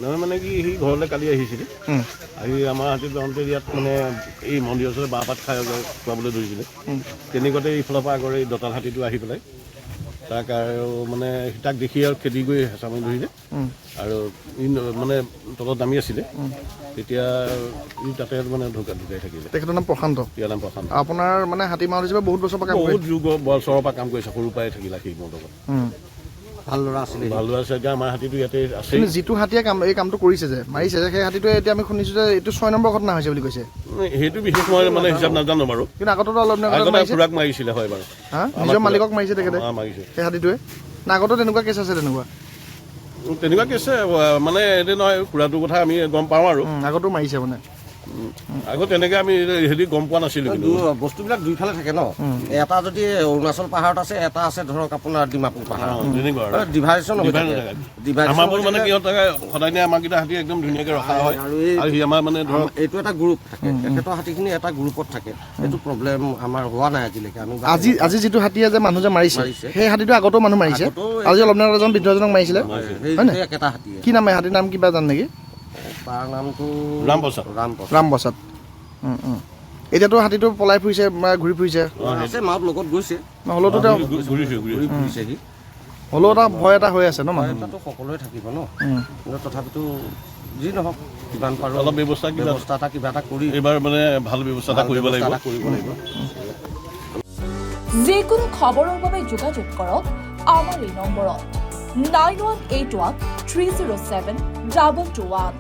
নহয় মানে কি সি ঘৰলৈ কালি আহিছিলে আহি আমাৰ হাতীত যাওঁতে ইয়াত মানে এই মন্দিৰৰ ওচৰত বাঁহ পাত খাই খুৱাবলৈ ধৰিছিলে তেনেকুৱাতে এইফালৰ পৰা আগৰ এই দঁতাল হাতীটো আহি পেলাই তাক আৰু মানে তাক দেখি আৰু খেদি গৈ হেঁচা মাৰি ধৰিলে আৰু ই মানে তলত নামি আছিলে তেতিয়া ই তাতে মানে ঢুকাই থাকিলে। তেখেতৰ নাম প্ৰশান্ত। ইয়াৰ নাম প্ৰশান্ত। আপোনাৰ মানে হাতী মাউত হিচাপে বহুত বছৰৰ পৰা কাম বহুত যুগ বছৰৰ পৰা কাম কৰিছে, সৰুৰ পৰাই থাকিলে সি মোৰ লগত। ভাল ল'ৰা আছিলে। ভাল ল'ৰা আছে। এতিয়া আমাৰ হাতীটো ইয়াতে আছে। কিন্তু যিটো হাতীয়ে এই কামটো কৰিছে যে মাৰিছে যে সেই হাতীটোৱে এতিয়া আমি শুনিছোঁ যে এইটো 6 নম্বৰ ঘটনা হৈছে বুলি কৈছে। সেইটো বিশেষ মই মানে হিচাপ নাজানো বাৰু। কিন্তু আগতেতো অলপ খুৰাক মাৰিছিলে হয় বাৰু। নিজৰ মালিকক মাৰিছে তেখেতে মাৰিছে সেই হাতীটোৱে। না আগতো তেনেকুৱা কেছ আছে তেনেকুৱা কেছে মানে এইটো নহয় খুৰাটোৰ কথা আমি গম পাওঁ আৰু আগতো মাৰিছে মানে আগত তেনেকৈ আমি হেৰি গম পোৱা নাছিলোঁ। কিন্তু বস্তুবিলাক দুইফালে থাকে ন, এটা যদি অৰুণাচল পাহাৰত আছে, এটা আছে ধৰক আপোনাৰ ডিমাপুৰ পাহাৰ, ডিভাইডেশ্যন আমাৰবোৰ মানে কি হয় সদায় আমাৰকেইটা হাতী একদম ধুনীয়াকৈ ৰখা হয় আৰু সি আমাৰ মানে ধৰক এইটো এটা গ্ৰুপ থাকে, একেটা হাতীখিনি এটা গ্ৰুপত থাকে। এইটো প্ৰব্লেম আমাৰ হোৱা নাই আজিলৈকে। আমি আজি যিটো হাতীয়ে যে মানুহ যে মাৰিছে সেই হাতীটো আগতো মানুহ মাৰিছে। আজি অলপ দিনৰ এজন বৃদ্ধজনক মাৰিছিলে একেটা হাতীয়ে। কি নাম হাতীৰ নাম কিবা জান নেকি? তাৰ নামটো ৰামপ্ৰসাদ। এতিয়াতো হাতীটো পলাই ফুৰিছে, ঘূৰি ফুৰিছে, মাউত লগত গৈছে, হ'লেওতো তেওঁ হ'লেও এটা ভয় এটা হৈ আছে ন। মানুহটো সকলোৱে থাকিব ন, কিন্তু তথাপিতো যি নহওক যিমান পাৰোঁ অলপ ব্যৱস্থা এটা কিবা এটা কৰি এইবাৰ মানে ভাল ব্যৱস্থা এটা কৰিব লাগিব। যিকোনো খবৰৰ বাবে যোগাযোগ কৰক আমাৰ এই নম্বৰত 9181 307 221।